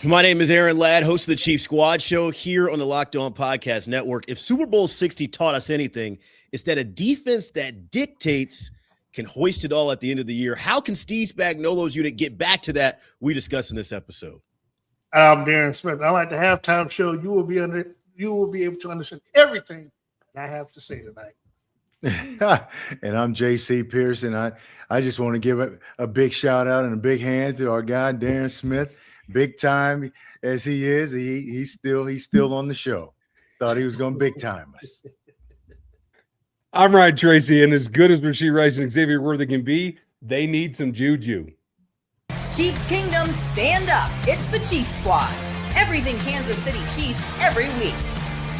My name is Aaron Ladd, host of the Chief Squad Show here on the Locked On Podcast Network. If Super Bowl 60 taught us anything, it's that a defense that dictates can hoist it all at the end of the year. How can Steve Spagnuolo's unit get back to that? We discuss in this episode. I'm Darren Smith. I like the halftime show. You will be able to understand everything that I have to say tonight. And I'm JC Pearson. I just want to give a big shout out and a big hand to our guy Darren Smith. Big time as he is, he's still on the show. Thought he was going to big time us. I'm Ryan Tracy, and as good as Rashee Rice and Xavier Worthy can be, they need some Juju. Chiefs Kingdom, stand up. It's the Chiefs Squad. Everything Kansas City Chiefs every week.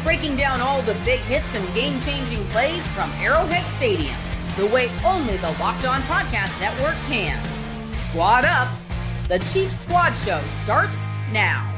Breaking down all the big hits and game-changing plays from Arrowhead Stadium, the way only the Locked On Podcast Network can. Squad up. The Chiefs Squad Show starts now.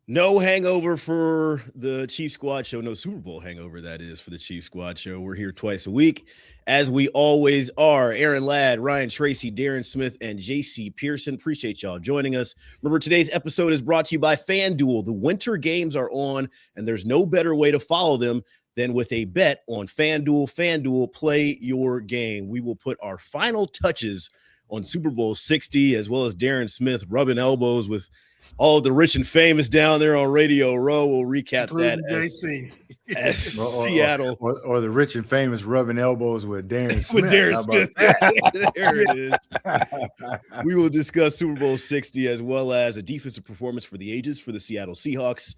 No hangover for the Chiefs Squad Show. No Super Bowl hangover, that is, for the Chiefs Squad Show. We're here twice a week, as we always are. Aaron Ladd, Ryan Tracy, Darren Smith, and JC Pearson. Appreciate y'all joining us. Remember, today's episode is brought to you by FanDuel. The winter games are on, and there's no better way to follow them than with a bet on FanDuel. FanDuel, play your game. We will put our final touches on Super Bowl 60, as well as Darren Smith rubbing elbows with all of the rich and famous down there on Radio Row. We'll recap Including that as Seattle. Or the rich and famous rubbing elbows with Darren Smith. With Darren Smith. There it is. We will discuss Super Bowl 60 as well as a defensive performance for the ages for the Seattle Seahawks.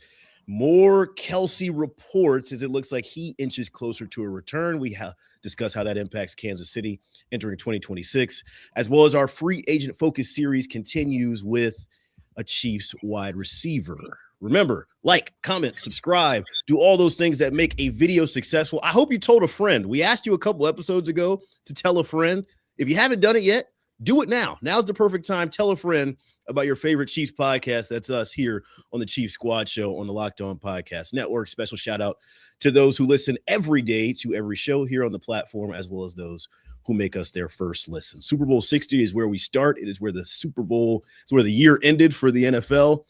More Kelce reports as it looks like he inches closer to a return. We discuss how that impacts Kansas City entering 2026, as well as our free agent focus series continues with a Chiefs wide receiver. Remember, like, comment, subscribe, do all those things that make a video successful. I hope you told a friend. We asked you a couple episodes ago to tell a friend. If you haven't done it yet, do it now. Now's the perfect time. Tell a friend about your favorite Chiefs podcast. That's us here on the Chiefs Squad Show on the Locked On Podcast Network. Special shout out to those who listen every day to every show here on the platform, as well as those who make us their first listen. Super Bowl 60 is where we start. It is where the Super Bowl is where the year ended for the NFL.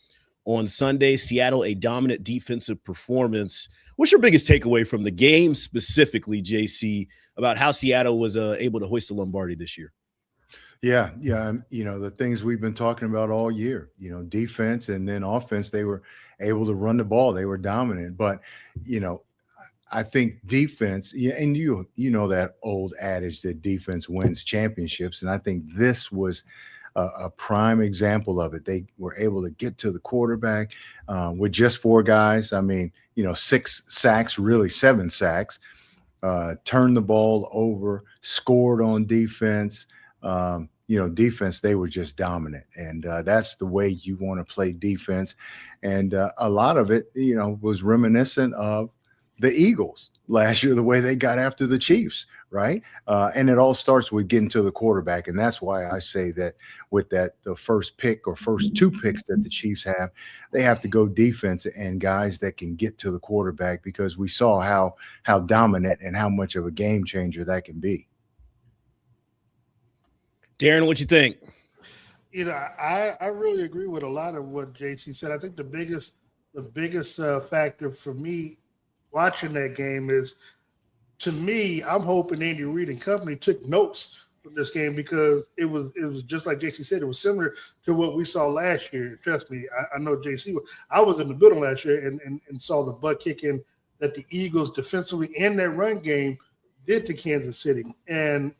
On Sunday, Seattle, a dominant defensive performance. What's your biggest takeaway from the game specifically, JC, about how Seattle was able to hoist the Lombardi this year? Yeah. The things we've been talking about all year, defense and then offense, they were able to run the ball. They were dominant. But, I think defense, and you know that old adage that defense wins championships. And I think this was a prime example of it. They were able to get to the quarterback with just four guys. I mean, 6 sacks, really 7 sacks, turned the ball over, scored on defense. Defense, they were just dominant. And that's the way you want to play defense. And a lot of it, was reminiscent of the Eagles last year, the way they got after the Chiefs, right? And it all starts with getting to the quarterback. And that's why I say that with the first pick or first 2 picks that the Chiefs have, they have to go defense and guys that can get to the quarterback, because we saw how dominant and how much of a game changer that can be. Darren, what you think? I really agree with a lot of what JC said. I think the biggest factor for me watching that game is, to me, I'm hoping Andy Reid and company took notes from this game, because it was just like JC said, it was similar to what we saw last year. Trust me, I know JC. I was in the building last year and saw the butt kicking that the Eagles defensively and their run game did to Kansas City. And,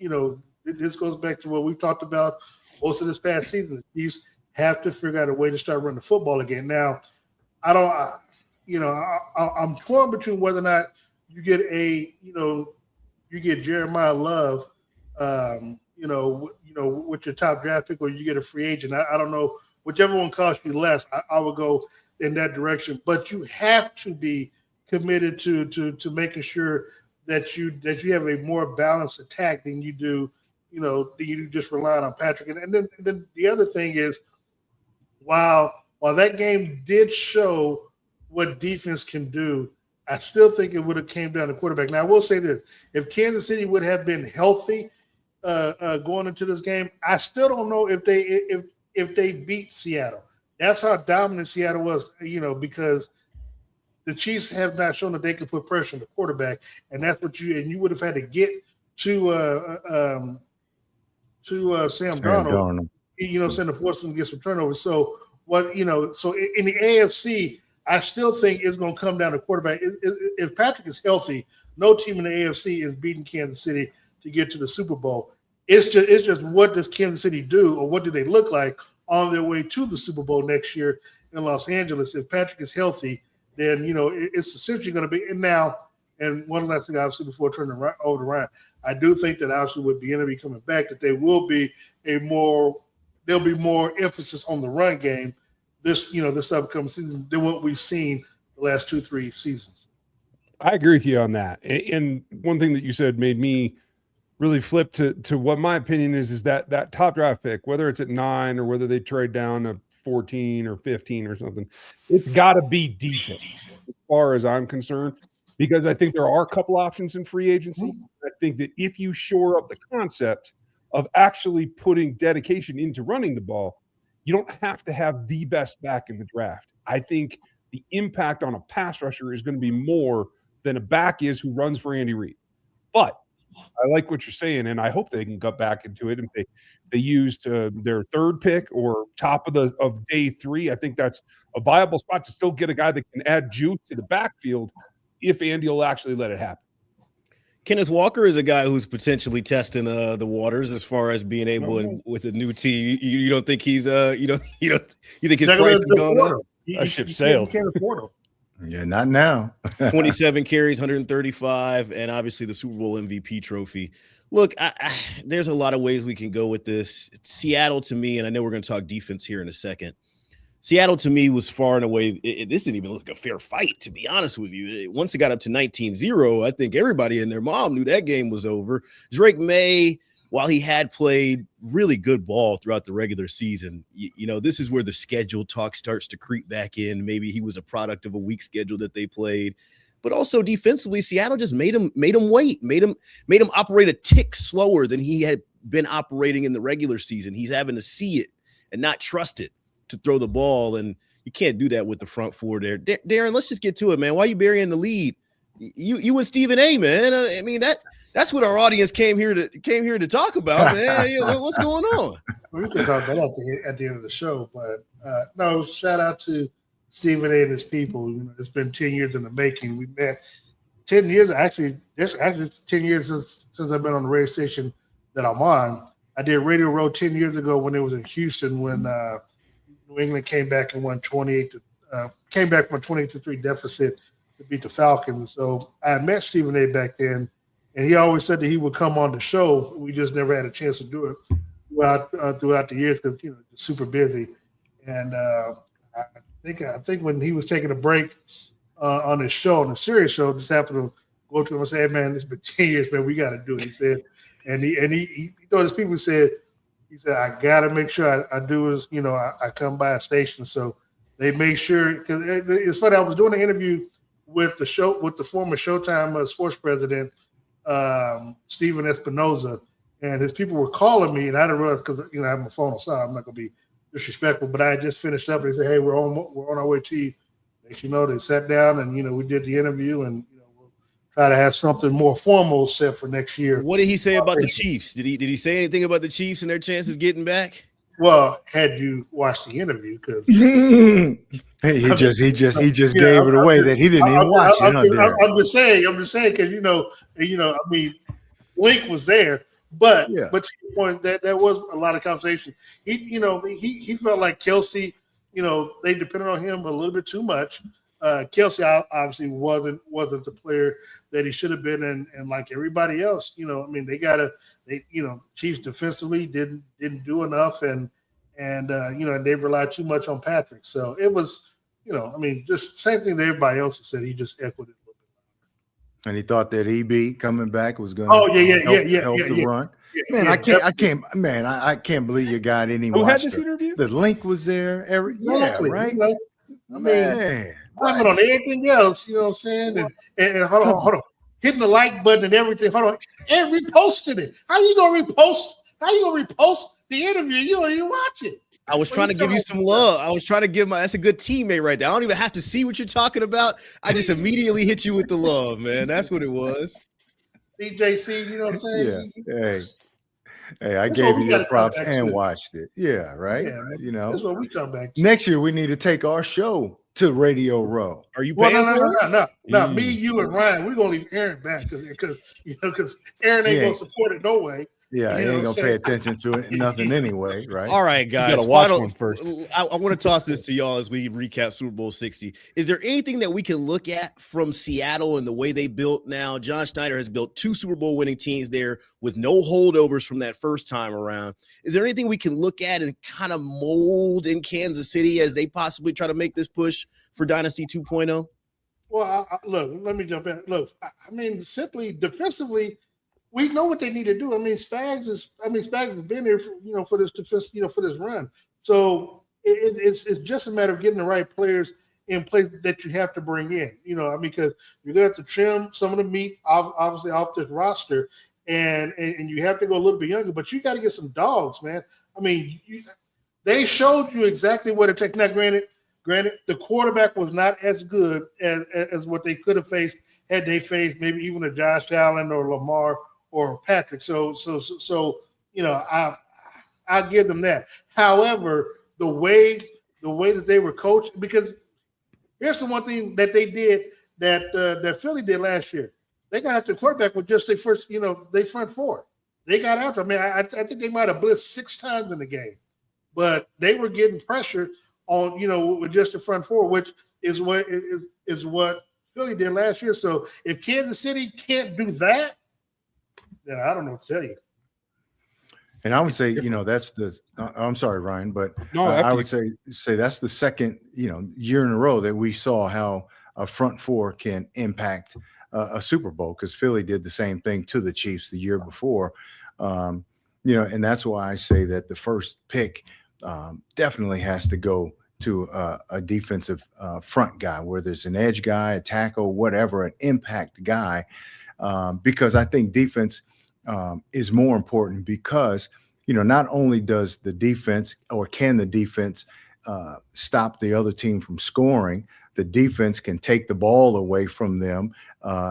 this goes back to what we talked about most of this past season. The Chiefs have to figure out a way to start running the football again. Now, I'm torn between whether or not you get Jeremiah Love, with your top draft pick, or you get a free agent. I don't know. Whichever one costs you less, I would go in that direction. But you have to be committed to making sure that you have a more balanced attack than you do, just relying on Patrick. And then the other thing is, while that game did show what defense can do, I still think it would have came down to quarterback. Now, I will say this. If Kansas City would have been healthy going into this game. I still don't know if they beat Seattle. That's how dominant Seattle was, because the Chiefs have not shown that they can put pressure on the quarterback, and that's what you would have had to get to Sam Darnold. To force them to get some turnovers. So so in the AFC, I still think it's going to come down to quarterback. If Patrick is healthy, no team in the AFC is beating Kansas City to get to the Super Bowl. It's just what does Kansas City do, or what do they look like on their way to the Super Bowl next year in Los Angeles? If Patrick is healthy, then it's essentially going to be. And one last thing, obviously, before turning over to Ryan, I do think that obviously with Bieniemy coming back, that there'll be more emphasis on the run game this upcoming season than what we've seen the last 2-3 seasons. I agree with you on that. And one thing that you said made me really flip to what my opinion is that top draft pick, whether it's at 9 or whether they trade down to 14 or 15 or something, it's got to be defense as far as I'm concerned, because I think there are a couple options in free agency. I think that if you shore up the concept of actually putting dedication into running the ball, you don't have to have the best back in the draft. I think the impact on a pass rusher is going to be more than a back is who runs for Andy Reid. But I like what you're saying, and I hope they can get back into it. If they used their third pick or top of day 3, I think that's a viable spot to still get a guy that can add juice to the backfield if Andy will actually let it happen. Kenneth Walker is a guy who's potentially testing the waters as far as being able with a new team. You don't think he's you think his price is going up? A ship sailed. You can't afford him. Yeah, not now. 27 carries, 135, and obviously the Super Bowl MVP trophy. Look, there's a lot of ways we can go with this. Seattle, to me, and I know we're going to talk defense here in a second. Seattle, to me, was far and away. This didn't even look like a fair fight, to be honest with you. Once it got up to 19-0, I think everybody and their mom knew that game was over. Drake May, while he had played really good ball throughout the regular season, this is where the schedule talk starts to creep back in. Maybe he was a product of a weak schedule that they played. But also defensively, Seattle just made him wait, made him operate a tick slower than he had been operating in the regular season. He's having to see it and not trust it to throw the ball, and you can't do that with the front four there. Darren, let's just get to it, man. Why are you burying the lead? You and Stephen A, man. I mean, that's what our audience came here to talk about, man. What's going on? We can talk about that at the end of the show, but no, shout out to Stephen A and his people. It's been 10 years in the making. We met 10 years. Actually, it's 10 years since I've been on the radio station that I'm on. I did Radio Row 10 years ago when it was in Houston when New England came back and won 28 came back from a 28-3 deficit to beat the Falcons. So I met Stephen A back then, and he always said that he would come on the show. We just never had a chance to do it throughout the years because super busy. And I think when he was taking a break on his show, on a serious show, just happened to go to him and say, "Hey, man, it's been 10 years, man. We got to do it." He said, and he told his people, he said, I got to make sure I do is, I come by a station. So they made sure, because it's funny, I was doing an interview with the former Showtime sports president, Steven Espinoza, and his people were calling me, and I didn't realize because, I have my phone on silent. I'm not going to be disrespectful, but I had just finished up, and they said, "Hey, we're on our way to you." They sat down and, we did the interview, and, we'll try to have something more formal set for next year. What did he say about the Chiefs? Did he say anything about the Chiefs and their chances getting back? Well, had you watched the interview, because he just gave it away that he didn't even watch it. I'm just saying, because I mean, Link was there, but to your point, that was a lot of conversation. He felt like Kelce, they depended on him a little bit too much. Kelce obviously wasn't the player that he should have been, and like everybody else, Chiefs defensively didn't do enough, and they relied too much on Patrick. So it was, just same thing that everybody else has said. He just echoed it a little bit. And he thought that EB coming back was going to help the run. Man, I can't believe your guy didn't even watch watch had this interview. The link was there. Exactly. Right. Man. On everything else, you know what I'm saying? And hold on. hitting the like button and everything. Hold on, and reposted it. How you gonna repost the interview? You don't even watch it. I was trying to give you some love. I was trying to give that's a good teammate right there. I don't even have to see what you're talking about. I just immediately hit you with the love, man. That's what it was. CJC, you know what I'm saying? Yeah. Hey, I gave you your props and watched it. Yeah, right. Yeah, you know, that's what we come back to. Next year we need to take our show to Radio Row. Are you paying No. Me, you, and Ryan, we're gonna leave Aaron back because Aaron ain't gonna support it no way. Yeah, he ain't gonna pay attention to it, nothing anyway, right? All right, guys. You gotta watch one first. I want to toss this to y'all as we recap Super Bowl 60. Is there anything that we can look at from Seattle and the way they built now? John Schneider has built 2 Super Bowl winning teams there with no holdovers from that first time around. Is there anything we can look at and kind of mold in Kansas City as they possibly try to make this push for Dynasty 2.0? Well, look, let me jump in. Look, I mean, simply defensively, we know what they need to do. I mean, Spags has been there, for this defense, for this run. So it's just a matter of getting the right players in place that you have to bring in. Because you're gonna have to trim some of the meat, obviously, off this roster, and you have to go a little bit younger. But you got to get some dogs, man. I mean, they showed you exactly what it takes. Now, granted, the quarterback was not as good as what they could have faced had they faced maybe even a Josh Allen or Lamar or Patrick. So I'll give them that. However, the way that they were coached, because here's the one thing that they did that Philly did last year. They got after the quarterback with just their first, they front four. They got after. I mean, I think they might have blitzed 6 times in the game, but they were getting pressure on, with just the front four, which is what Philly did last year. So if Kansas City can't do that, then I don't know what to tell you. And I would say, that's the. I'm sorry, Ryan, but no, I would say that's the second, year in a row that we saw how a front four can impact a Super Bowl, because Philly did the same thing to the Chiefs the year before, and that's why I say that the first pick definitely has to go to a defensive front guy, whether it's an edge guy, a tackle, whatever, an impact guy, because I think defense is more important, because not only does the defense, or can the defense stop the other team from scoring, the defense can take the ball away from them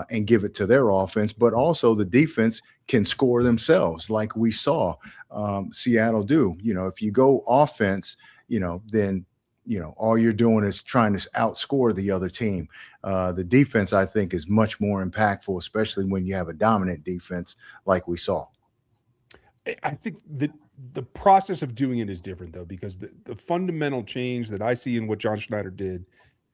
and give it to their offense, but also the defense can score themselves, like we saw Seattle do. If you go offense, then all you're doing is trying to outscore the other team. The defense, I think, is much more impactful, especially when you have a dominant defense like we saw. I think the process of doing it is different, though, because the fundamental change that I see in what John Schneider did,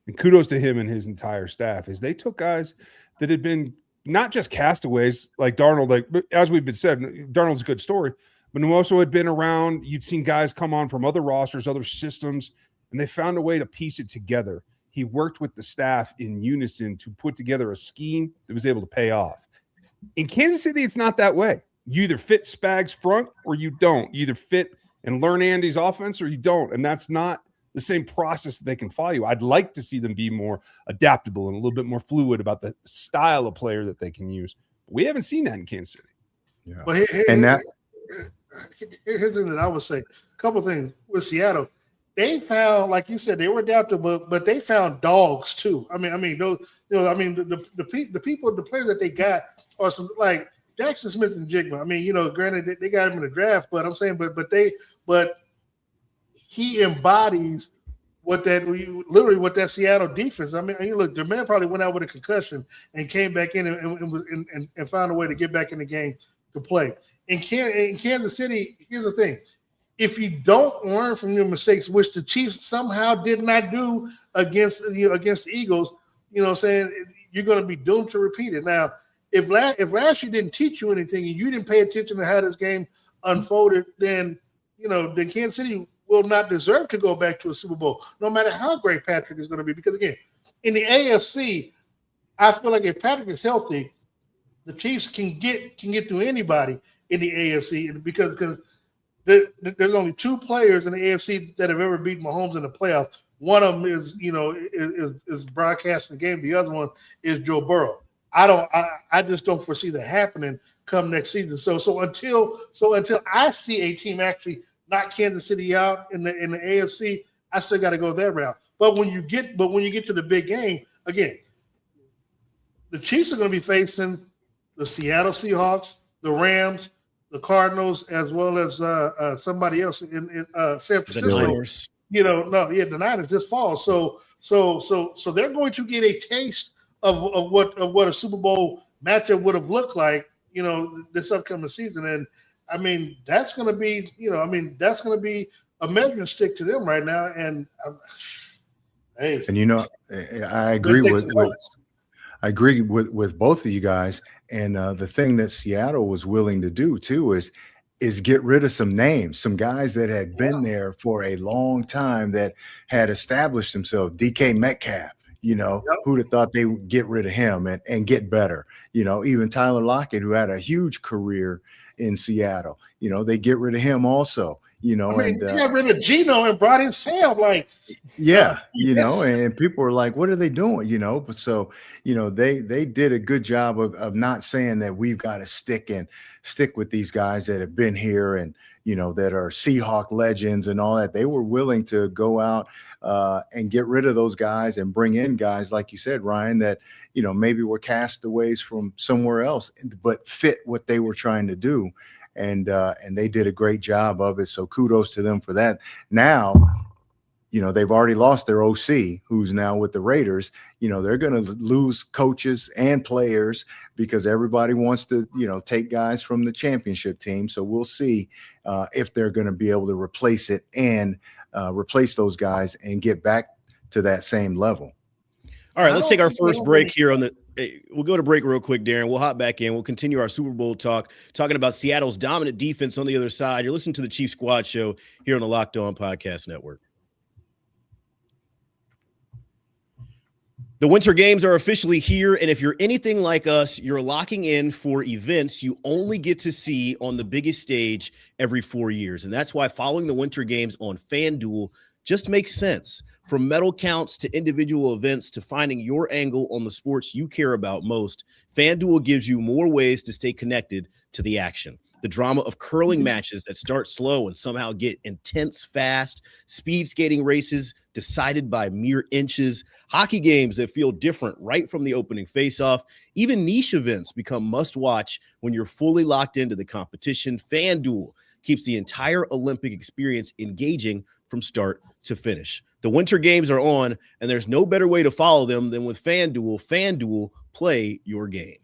and kudos to him and his entire staff, is they took guys that had been not just castaways like Darnold, like as we've been said, Darnold's a good story, but who also had been around. You'd seen guys come on from other rosters, other systems, and they found a way to piece it together. He worked with the staff in unison to put together a scheme that was able to pay off. In Kansas City, it's not that way. You either fit Spags front or you don't. You either fit and learn Andy's offense or you don't. And that's not the same process that they can follow you. I'd like to see them be more adaptable and a little bit more fluid about the style of player that they can use. But we haven't seen that in Kansas City. Yeah. But here's the thing that I would say. A couple of things with Seattle. They found, like you said, they were adaptable, but they found dogs too. I mean, those, the people, the players that they got are some like Jackson Smith and Jigma. I mean, granted they got him in the draft, but I'm saying, but he embodies what that Seattle defense. I mean, look, the man probably went out with a concussion and came back in and found a way to get back in the game to play. In Kansas City, here's the thing. If you don't learn from your mistakes, which the Chiefs somehow did not do against the Eagles, saying you're going to be doomed to repeat it. Now, if last year didn't teach you anything and you didn't pay attention to how this game unfolded, then Kansas City will not deserve to go back to a Super Bowl, no matter how great Patrick is going to be. Because again, in the AFC, I feel like if Patrick is healthy, the Chiefs can get through anybody in the AFC because there's only 2 players in the AFC that have ever beaten Mahomes in the playoffs. One of them is broadcasting the game. The other one is Joe Burrow. I just don't foresee that happening come next season. So until I see a team actually knock Kansas City out in the AFC, I still got to go that route. But when you get to the big game, again, the Chiefs are going to be facing the Seattle Seahawks, the Rams, the Cardinals, as well as somebody else in San Francisco. The Niners. The Niners this fall. So they're going to get a taste of what a Super Bowl matchup would have looked like, this upcoming season. And I mean, that's going to be, a measuring stick to them right now. And hey, and I agree with both of you guys. And the thing that Seattle was willing to do too is get rid of some names, some guys that had been there for a long time that had established themselves. DK Metcalf, who'd have thought they would get rid of him and get better? Even Tyler Lockett, who had a huge career in Seattle, they get rid of him also. They got rid of Geno and brought in Sam. And people are like, what are they doing? But so, they did a good job of not saying that we've got to stick with these guys that have been here and, that are Seahawk legends and all that. They were willing to go out and get rid of those guys and bring in guys, like you said, Ryan, that, maybe were castaways from somewhere else, but fit what they were trying to do. And they did a great job of it. So kudos to them for that. Now, they've already lost their OC, who's now with the Raiders. They're going to lose coaches and players because everybody wants to, take guys from the championship team. So we'll see if they're going to be able to replace it and replace those guys and get back to that same level. All right, let's take our first break here we'll go to break real quick, Darren. We'll hop back in. We'll continue our Super Bowl talk, talking about Seattle's dominant defense on the other side. You're listening to the Chief Squad Show here on the Locked On Podcast Network. The Winter Games are officially here, and if you're anything like us, you're locking in for events you only get to see on the biggest stage every 4 years, and that's why following the Winter Games on FanDuel just makes sense. From medal counts to individual events to finding your angle on the sports you care about most, FanDuel gives you more ways to stay connected to the action. The drama of curling matches that start slow and somehow get intense fast, speed skating races decided by mere inches, hockey games that feel different right from the opening faceoff, even niche events become must-watch when you're fully locked into the competition. FanDuel keeps the entire Olympic experience engaging from start to finish. The Winter Games are on, and there's no better way to follow them than with FanDuel. FanDuel, play your game.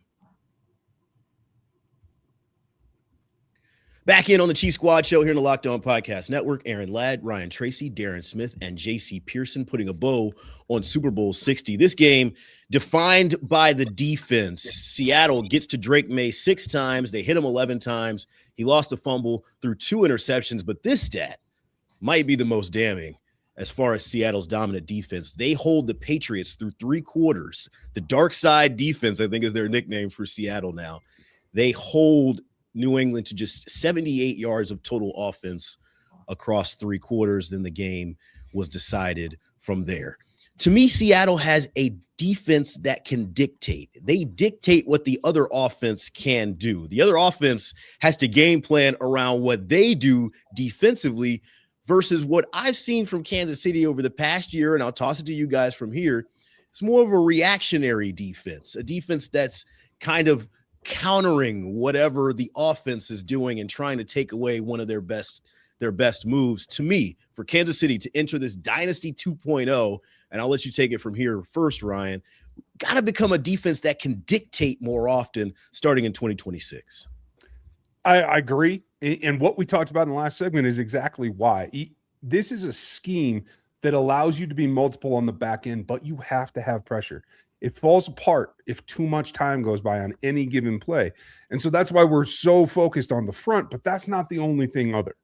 Back in on the Chief Squad Show here in the Locked On Podcast Network. Aaron Ladd, Ryan Tracy, Darren Smith, and JC Pearson putting a bow on Super Bowl 60. This game defined by the defense. Seattle gets to Drake May 6 times. They hit him 11 times. He lost a fumble, threw 2 interceptions, but this stat might be the most damning as far as Seattle's dominant defense. They hold the Patriots through 3 quarters. The dark side defense, I think, is their nickname for Seattle now. They hold New England to just 78 yards of total offense across 3 quarters. Then the game was decided from there. To me, Seattle has a defense that can dictate. They dictate what the other offense can do. The other offense has to game plan around what they do defensively versus what I've seen from Kansas City over the past year, and I'll toss it to you guys from here. It's more of a reactionary defense, a defense that's kind of countering whatever the offense is doing and trying to take away one of their best moves. To me, for Kansas City to enter this Dynasty 2.0, and I'll let you take it from here first, Ryan, got to become a defense that can dictate more often starting in 2026. I agree. And what we talked about in the last segment is exactly why. This is a scheme that allows you to be multiple on the back end, but you have to have pressure. It falls apart if too much time goes by on any given play. And so that's why we're so focused on the front, but that's not the only thing other.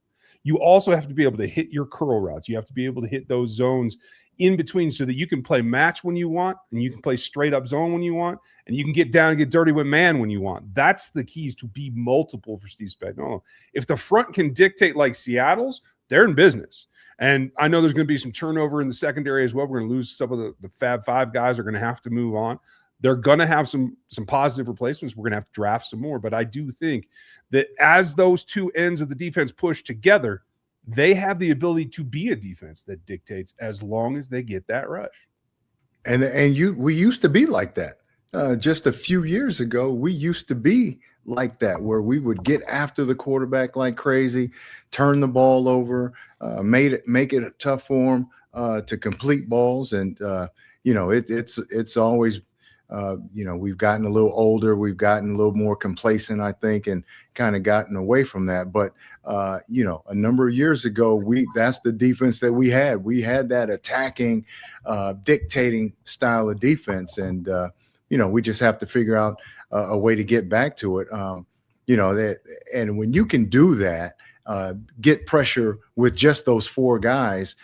You also have to be able to hit your curl routes. You have to be able to hit those zones in between so that you can play match when you want, and you can play straight up zone when you want, and you can get down and get dirty with man when you want. That's the keys to be multiple for Steve Spagnuolo. If the front can dictate like Seattle's, they're in business. And I know there's going to be some turnover in the secondary as well. We're going to lose some of the Fab Five guys are going to have to move on. They're going to have some positive replacements. We're going to have to draft some more. But I do think that as those two ends of the defense push together, they have the ability to be a defense that dictates as long as they get that rush. And we used to be like that. Just a few years ago, we used to be like that, where we would get after the quarterback like crazy, turn the ball over, make it a tough for him to complete balls. And, it's always, we've gotten a little older. We've gotten a little more complacent, I think, and kind of gotten away from that. But, a number of years ago, that's the defense that we had. We had that attacking, dictating style of defense. And, we just have to figure out a way to get back to it. And when you can do that, get pressure with just those four guys,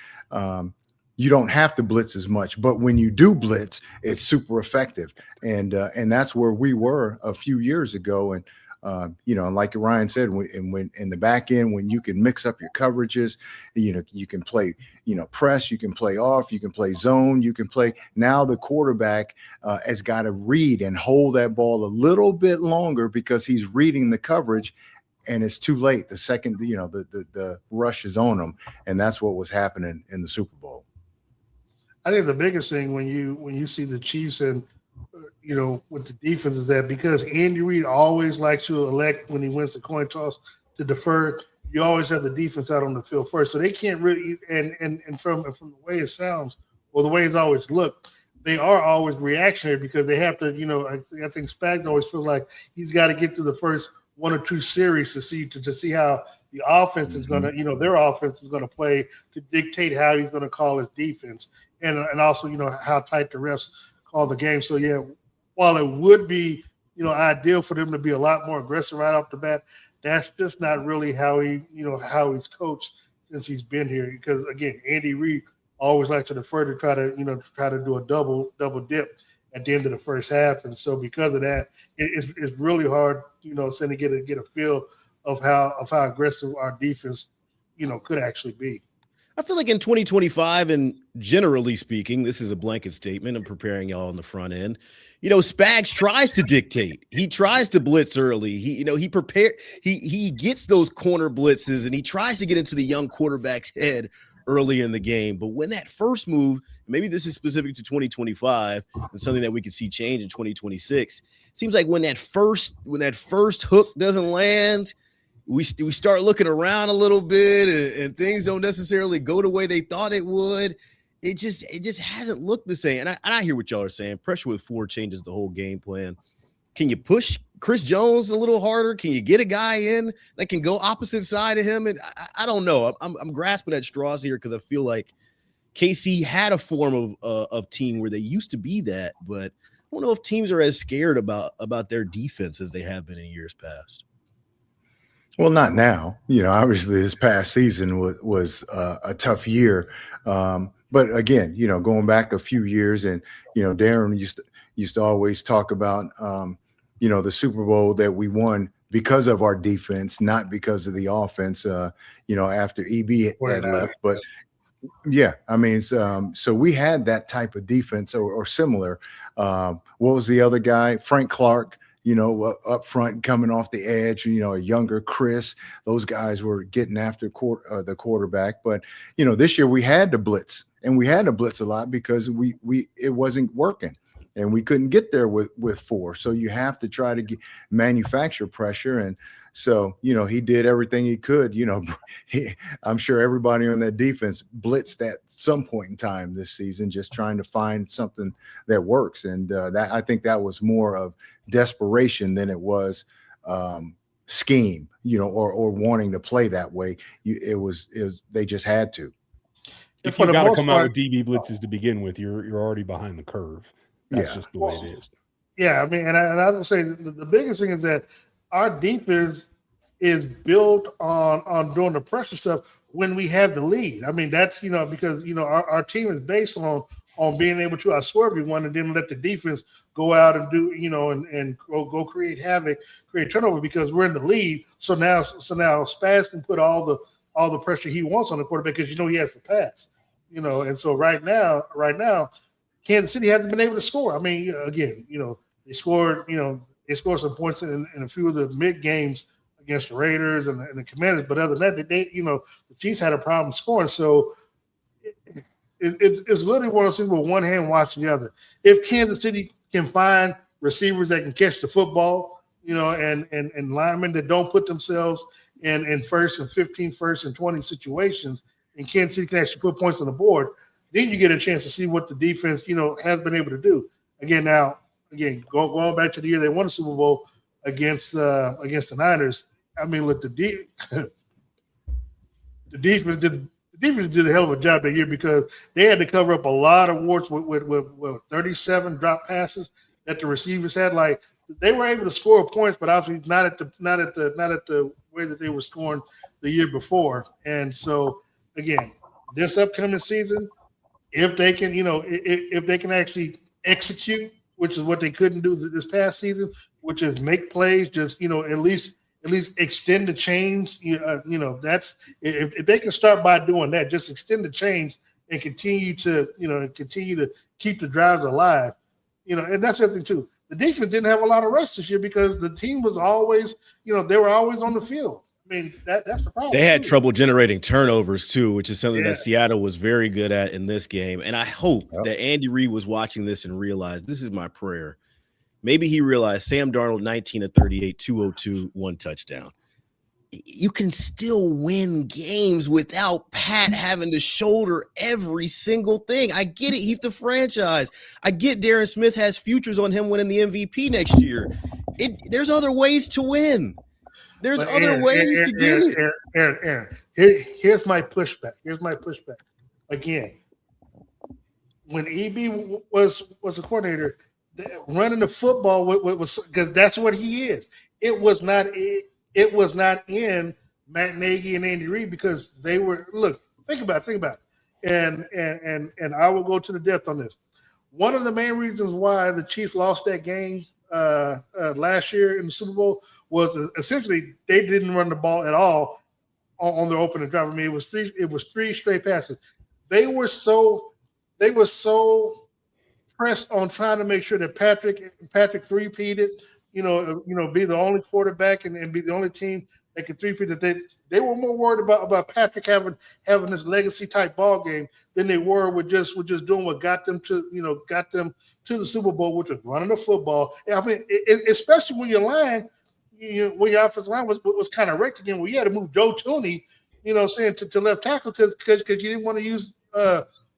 you don't have to blitz as much. But when you do blitz, it's super effective. And that's where we were a few years ago. And, like Ryan said, when in the back end, when you can mix up your coverages, you can play, press, you can play off, you can play zone, you can play. Now the quarterback has got to read and hold that ball a little bit longer because he's reading the coverage. And it's too late. The second, the rush is on them. And that's what was happening in the Super Bowl. I think the biggest thing when you see the Chiefs and with the defense is that because Andy Reid always likes to elect when he wins the coin toss to defer, you always have the defense out on the field first. So they can't really and from the way it sounds or the way it's always looked, they are always reactionary because they have to, I think Spagnuolo always feels like he's got to get through the first one or two series to see how the offense is going to, their offense is going to play to dictate how he's going to call his defense and also, how tight the refs call the game. So, yeah, while it would be, ideal for them to be a lot more aggressive right off the bat, that's just not really how he's coached since he's been here. Because, again, Andy Reid always likes to defer to try to do a double dip at the end of the first half. And so because of that, it's really hard, to get a feel of how aggressive our defense, could actually be. I feel like in 2025, and generally speaking, this is a blanket statement. I'm preparing y'all on the front end. Spags tries to dictate. He tries to blitz early. He gets those corner blitzes, and he tries to get into the young quarterback's head early in the game. But when that first move, maybe this is specific to 2025 and something that we could see change in 2026, seems like when that first hook doesn't land, we start looking around a little bit and things don't necessarily go the way they thought it would. It just hasn't looked the same. And I hear what y'all are saying. Pressure with four changes the whole game plan. Can you push Chris Jones a little harder? Can you get a guy in that can go opposite side of him? And I don't know. I'm grasping at straws here because I feel like KC had a form of team where they used to be that, but I don't know if teams are as scared about their defense as they have been in years past. Well, not now. Obviously this past season was a tough year. But again, going back a few years and, Darren used to always talk about, the Super Bowl that we won because of our defense, not because of the offense, after EB had left. But yeah, I mean, so we had that type of defense or similar. What was the other guy? Frank Clark. Up front, coming off the edge, a younger Chris. Those guys were getting after the quarterback. But, this year we had to blitz, and we had to blitz a lot because it wasn't working, and we couldn't get there with four. So you have to try to manufacture pressure. And so, he did everything he could. I'm sure everybody on that defense blitzed at some point in time this season, just trying to find something that works. And that I think that was more of desperation than it was scheme, or wanting to play that way. It was they just had to. If you got to come out with DB blitzes to begin with, you're already behind the curve. That's just the way it is. Yeah, I mean, and I would say the biggest thing is that our defense is built on doing the pressure stuff when we have the lead. I mean, that's, because, our team is based on being able to outswerve everyone and then let the defense go out and do, and go create havoc, create turnover because we're in the lead. So now Spaz can put all the pressure he wants on the quarterback because, he has to pass, and so right now, Kansas City hasn't been able to score. I mean, again, they scored some points in a few of the mid games against the Raiders and the Commanders, but other than that, the Chiefs had a problem scoring. So it's literally one of those things where one hand watching the other. If Kansas City can find receivers that can catch the football, and linemen that don't put themselves in first and 15, first and 20 situations, and Kansas City can actually put points on the board, then you get a chance to see what the defense, has been able to do. Again, going back to the year they won the Super Bowl against the Niners. I mean, look, the defense did a hell of a job that year because they had to cover up a lot of warts with 37 drop passes that the receivers had. Like, they were able to score points, but obviously not at the way that they were scoring the year before. And so, again, this upcoming season, if they can, if they can actually execute, which is what they couldn't do this past season, which is make plays, just at least extend the chains. That's if they can start by doing that, just extend the chains and continue to keep the drives alive. And that's the other thing too. The defense didn't have a lot of rest this year because the team was always, they were always on the field. I mean, that's the problem. They had trouble generating turnovers too, which is something that Seattle was very good at in this game. And I hope that Andy Reid was watching this and realized, this is my prayer. Maybe he realized Sam Darnold, 19 of 38, 202, 1 touchdown. You can still win games without Pat having to shoulder every single thing. I get it. He's the franchise. I get Darren Smith has futures on him winning the MVP next year. There's other ways to win. There's other ways to get it. Aaron, here's my pushback. Again, when EB was a coordinator, running the football was because that's what he is. It was not in Matt Nagy and Andy Reid because they were think about it. And I will go to the depth on this. One of the main reasons why the Chiefs lost that game last year in the Super Bowl was essentially they didn't run the ball at all on their opening drive. I mean, it was three straight passes. They were so pressed on trying to make sure that Patrick three-peated, be the only quarterback and be the only team that could three-peat. That they were more worried about Patrick having this legacy type ball game than they were with just doing what got them to the Super Bowl, which was running the football. I mean, especially when your line, when your offensive line was kind of wrecked again, where you had to move Joe Tooney, to left tackle because you didn't want to use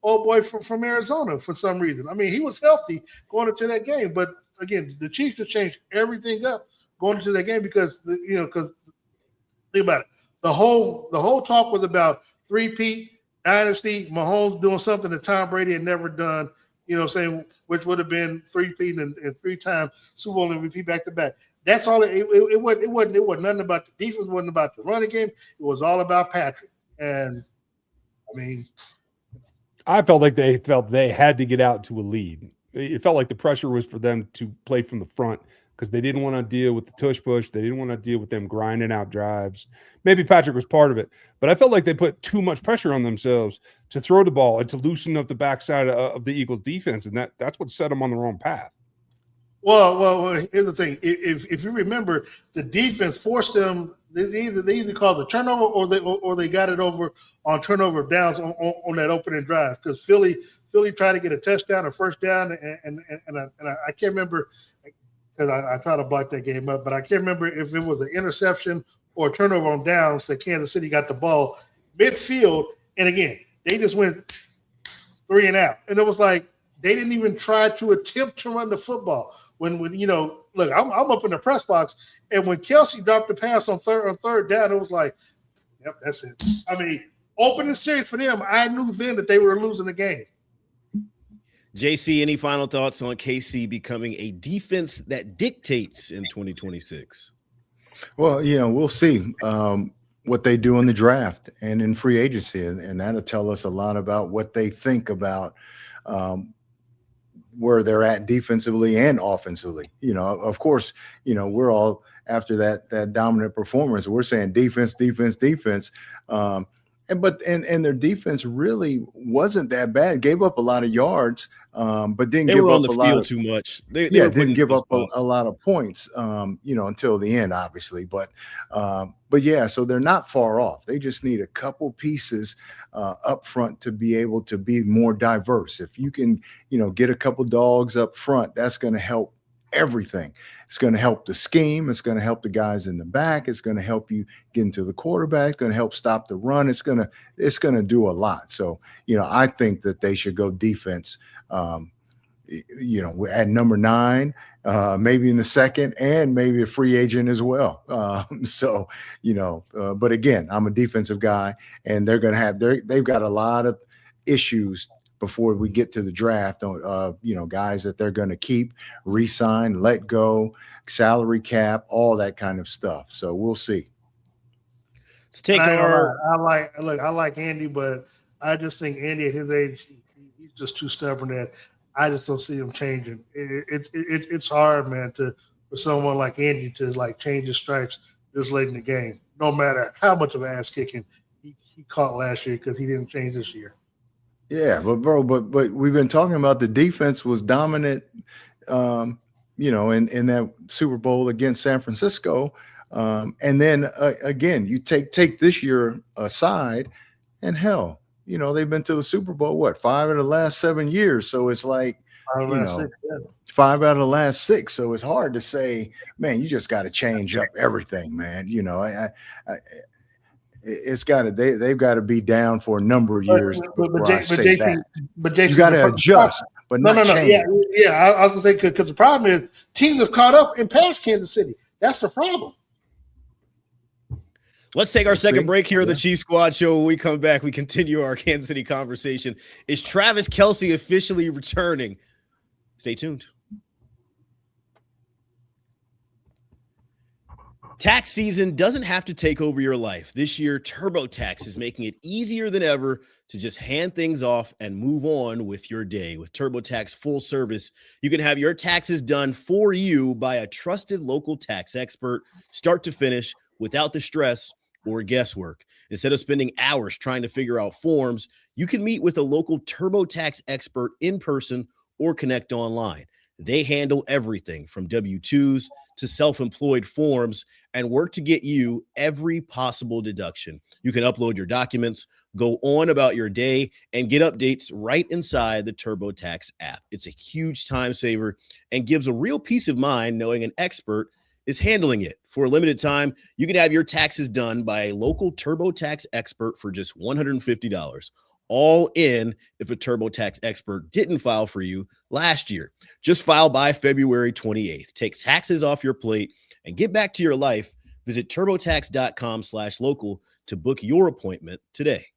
old boy from Arizona for some reason. I mean, he was healthy going into that game, but again, the Chiefs just changed everything up going into that game because think about it. The whole talk was about three-peat, Dynasty, Mahomes doing something that Tom Brady had never done, which would have been three-peat and three-time Super Bowl MVP back-to-back. That's all. It wasn't nothing about the defense. It wasn't about the running game. It was all about Patrick. And I mean, I felt like they had to get out to a lead. It felt like the pressure was for them to play from the front because they didn't want to deal with the tush push. They didn't want to deal with them grinding out drives. Maybe Patrick was part of it, but I felt like they put too much pressure on themselves to throw the ball and to loosen up the backside of the Eagles defense. And that's what set them on the wrong path. Well, here's the thing. If you remember, the defense forced them. They either called the turnover or they got it over on turnover downs on that opening drive because Philly tried to get a touchdown, a first down, and I can't remember because I tried to block that game up, but I can't remember if it was an interception or a turnover on downs that Kansas City got the ball midfield, and again they just went 3 and out, and it was like they didn't even try to attempt to run the football. When look, I'm up in the press box, and when Kelce dropped the pass on third down, it was like, yep, that's it. I mean, opening series for them, I knew then that they were losing the game. JC, any final thoughts on KC becoming a defense that dictates in 2026? Well, we'll see what they do in the draft and in free agency, and that'll tell us a lot about what they think about where they're at defensively and offensively. Of course, we're all after that dominant performance. We're saying defense. And and their defense really wasn't that bad. Gave up a lot of yards, but didn't They give were up on the a lot field of, too much. They were didn't give up spots. a lot of points, until the end, obviously. But yeah, so they're not far off. They just need a couple pieces up front to be able to be more diverse. If you can, get a couple dogs up front, that's going to help everything. It's going to help the scheme. It's going to help the guys in the back. It's going to help you get into the quarterback. It's going to help stop the run. It's going to do a lot. So, I think that they should go defense, at number 9, maybe in the second, and maybe a free agent as well. But again, I'm a defensive guy, and they're going to they've got a lot of issues before we get to the draft, guys that they're going to keep, re-sign, let go, salary cap, all that kind of stuff. So we'll see. Let's take I like Andy, but I just think Andy at his age, he's just too stubborn that I just don't see him changing. It's hard, man, for someone like Andy to change his stripes this late in the game, no matter how much of ass kicking he caught last year, because he didn't change this year. Yeah, but we've been talking about the defense was dominant, in that Super Bowl against San Francisco. And then again, you take this year aside, and hell, they've been to the Super Bowl, 5 of the last 7 years. So it's like, 5 out of the last 6. So it's hard to say, man, you just got to change up everything, man. It's got to they've got to be down for a number of years. But Jason, you got to adjust, but no. change. Yeah. I was going to say, because the problem is teams have caught up and passed Kansas City. That's the problem. Let's take our second break here on the Chief Squad Show. When we come back, we continue our Kansas City conversation. Is Travis Kelce officially returning? Stay tuned. Tax season doesn't have to take over your life. This year, TurboTax is making it easier than ever to just hand things off and move on with your day. With TurboTax full service, you can have your taxes done for you by a trusted local tax expert, start to finish, without the stress or guesswork. Instead of spending hours trying to figure out forms, you can meet with a local TurboTax expert in person or connect online. They handle everything from W-2s to self-employed forms and work to get you every possible deduction. You can upload your documents, go on about your day, and get updates right inside the TurboTax app. It's a huge time saver and gives a real peace of mind knowing an expert is handling it. For a limited time, you can have your taxes done by a local TurboTax expert for just $150. All in if a TurboTax expert didn't file for you last year. Just file by February 28th. Take taxes off your plate and get back to your life. Visit turbotax.com/local to book your appointment today.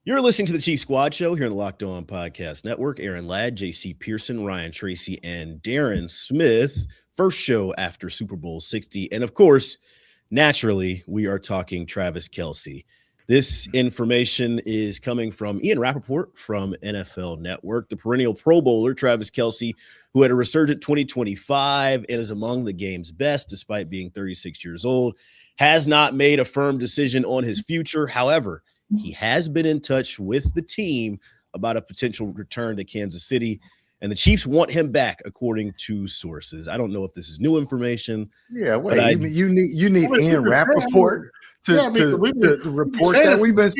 You're listening to the Chief Squad Show here on the Locked On Podcast Network. Aaron Ladd, JC Pearson, Ryan Tracy, and Darren Smith. First show after Super Bowl 60. And of course, naturally, we are talking Travis Kelce. This information is coming from Ian Rappaport from NFL Network. The perennial Pro Bowler, Travis Kelce, who had a resurgent 2025 and is among the game's best despite being 36 years old, has not made a firm decision on his future. However, he has been in touch with the team about a potential return to Kansas City, and the Chiefs want him back, according to sources. I don't know if this is new information. Yeah, wait, you need Ian Rappaport to report that. We've been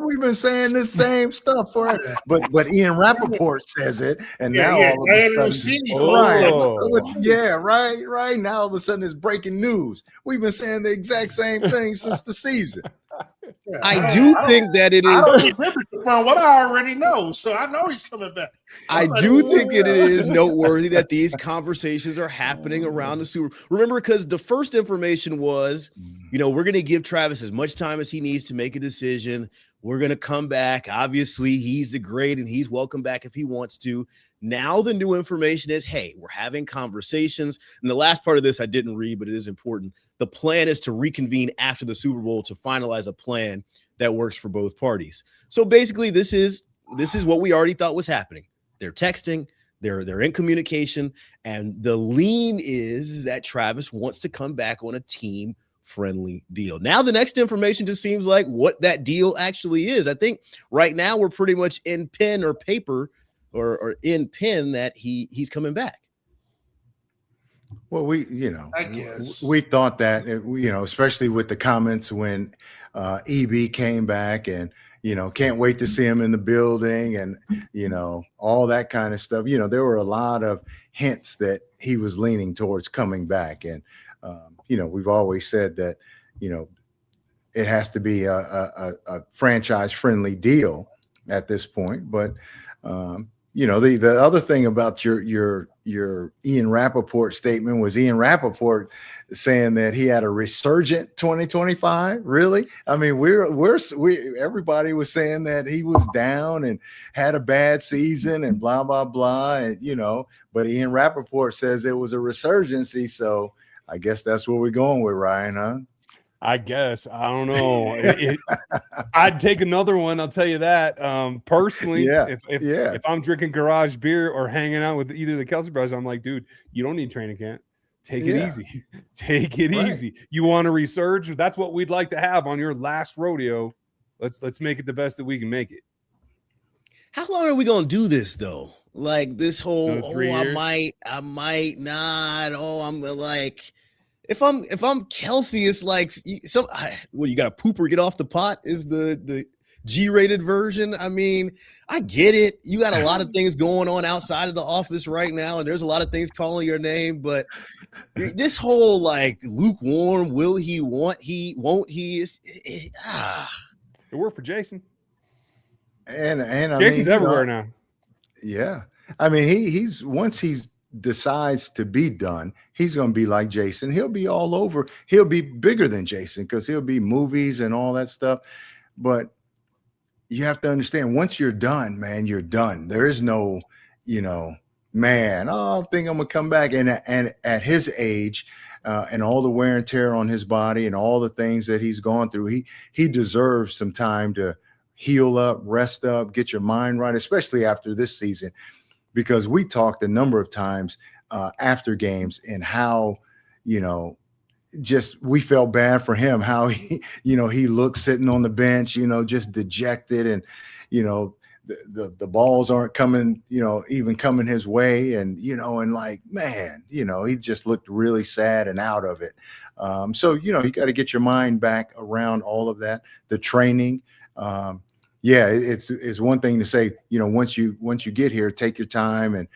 we've been saying the same stuff for it, but Ian Rappaport says it, and now all of a sudden, right now all of a sudden it's breaking news. We've been saying the exact same thing since the season. I do think that it is from what I already know, so I know he's coming back. I do think it is noteworthy that these conversations are happening around the Super. Remember, because the first information was, we're going to give Travis as much time as he needs to make a decision. We're going to come back. Obviously, he's the great, and he's welcome back if he wants to. Now the new information is, hey, we're having conversations. And the last part of this I didn't read, but it is important. The plan is to reconvene after the Super Bowl to finalize a plan that works for both parties. So basically, this is what we already thought was happening. They're texting, They're in communication, and the lean is that Travis wants to come back on a team-friendly deal. Now the next information just seems like what that deal actually is. I think right now we're pretty much in pen or paper or in pen that he's coming back. Well, I guess we thought that, especially with the comments when EB came back and, can't wait to see him in the building and, all that kind of stuff. There were a lot of hints that he was leaning towards coming back. And, we've always said that, it has to be a franchise friendly deal at this point. But, the other thing about your Ian Rappaport statement was Ian Rappaport saying that he had a resurgent 2025. Really? I mean, everybody was saying that he was down and had a bad season and blah, blah, blah. And, but Ian Rappaport says it was a resurgency. So I guess that's where we're going with, Ryan, huh? I guess. I don't know. I'd take another one. I'll tell you that. Personally, if I'm drinking garage beer or hanging out with either of the Kelce brothers, I'm like, dude, you don't need training camp. Take it easy. Take it easy. You want to resurge? That's what we'd like to have on your last rodeo. Let's make it the best that we can make it. How long are we gonna do this though? Like this whole I might not. I'm like. If I'm Kelce, it's like you got to poop or get off the pot is the G-rated version. I mean, I get it. You got a lot of things going on outside of the office right now, and there's a lot of things calling your name. But this whole like lukewarm, will he, won't he? It worked for Jason. And Jason's everywhere now. Yeah, I mean he's once he's decides to be done, he's going to be like Jason. He'll be all over. He'll be bigger than Jason because he'll be movies and all that stuff. But you have to understand, once you're done, man, you're done. There is no, man, I think I'm going to come back. And at his age and all the wear and tear on his body and all the things that he's gone through, he deserves some time to heal up, rest up, get your mind right, especially after this season. Because we talked a number of times after games and how, just we felt bad for him, how he looked sitting on the bench, just dejected and, the balls aren't coming, even coming his way. And, and like, man, he just looked really sad and out of it. So, you got to get your mind back around all of that, the training. It's one thing to say, once you get here, take your time and,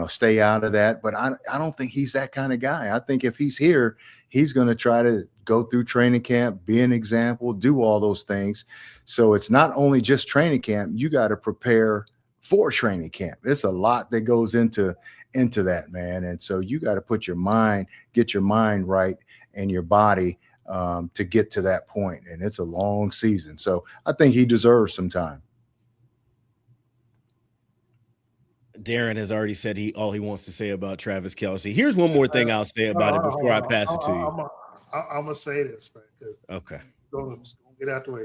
stay out of that. But I don't think he's that kind of guy. I think if he's here, he's going to try to go through training camp, be an example, do all those things. So it's not only just training camp. You got to prepare for training camp. It's a lot that goes into that, man. And so you got to get your mind right and your body to get to that point. And it's a long season. So I think he deserves some time. Darren has already said all he wants to say about Travis Kelce. Here's one more thing I'll say about it before I pass it to you. I'm going to say this, right? Okay. Don't get out the way.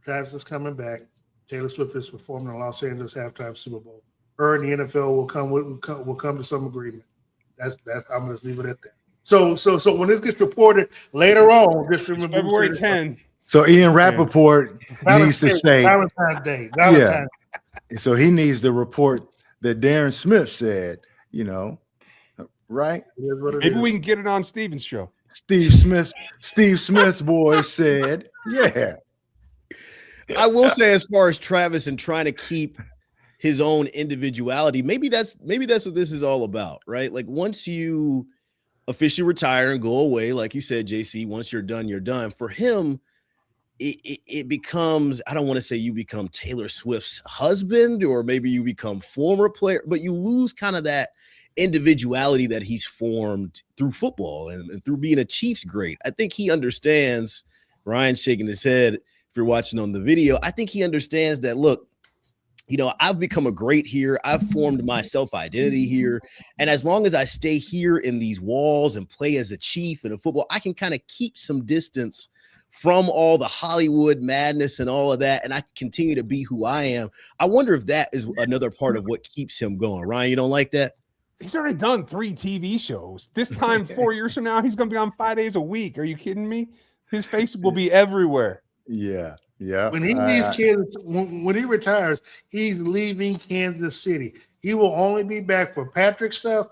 Travis is coming back. Taylor Swift is performing in Los Angeles halftime Super Bowl. Her and the NFL will come to some agreement. That's I'm going to leave it at that. So when this gets reported later on, just remember February 10. So Ian Rappaport needs to say Valentine's Day. So he needs to report that Darren Smith said, right? Maybe we can get it on Steven's show. Steve Smith's boy said, yeah. I will say, as far as Travis and trying to keep his own individuality, maybe that's what this is all about, right? Like once you officially retire and go away, like you said, JC, once you're done, you're done. For him, it becomes, I don't want to say you become Taylor Swift's husband or maybe you become former player, but you lose kind of that individuality that he's formed through football and through being a Chiefs great. I think he understands, Ryan's shaking his head if you're watching on the video, I think he understands that, look, I've become a great here. I've formed my self-identity here. And as long as I stay here in these walls and play as a Chief in a football, I can kind of keep some distance from all the Hollywood madness and all of that, and I continue to be who I am. I wonder if that is another part of what keeps him going. Ryan, you don't like that? He's already done 3 TV shows. This time, 4 years from now, he's going to be on 5 days a week. Are you kidding me? His face will be everywhere. Yeah. Yeah. When he leaves Kansas, when he retires, he's leaving Kansas City. He will only be back for Patrick stuff,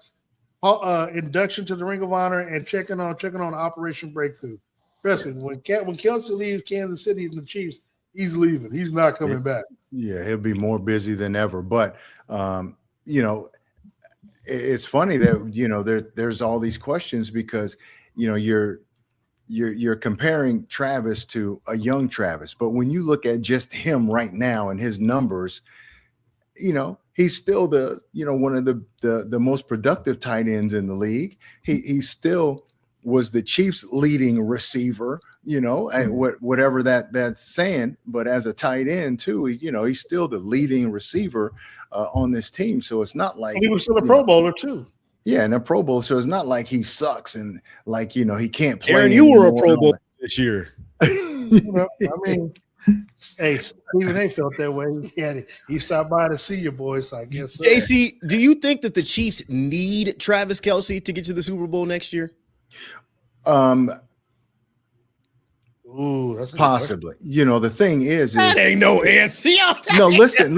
induction to the Ring of Honor, and checking on Operation Breakthrough. Trust me, when Kelce leaves Kansas City and the Chiefs, he's leaving. He's not coming back. Yeah, he'll be more busy than ever. But it's funny that there's all these questions because you're comparing Travis to a young Travis, but when you look at just him right now and his numbers, he's still one of the most productive tight ends in the league. He still was the Chiefs' leading receiver, and whatever that's saying. But as a tight end too, he's still the leading receiver on this team. So it's not like he was still a Pro Bowler too. Yeah, and a Pro Bowl. So it's not like he sucks and he can't play. Aaron, you were a Pro Bowler this year. Hey, Stephen A. felt that way. He stopped by to see your boys. I guess. JC, do you think that the Chiefs need Travis Kelce to get to the Super Bowl next year? Ooh, that's possibly. The thing is that ain't no answer. No, listen.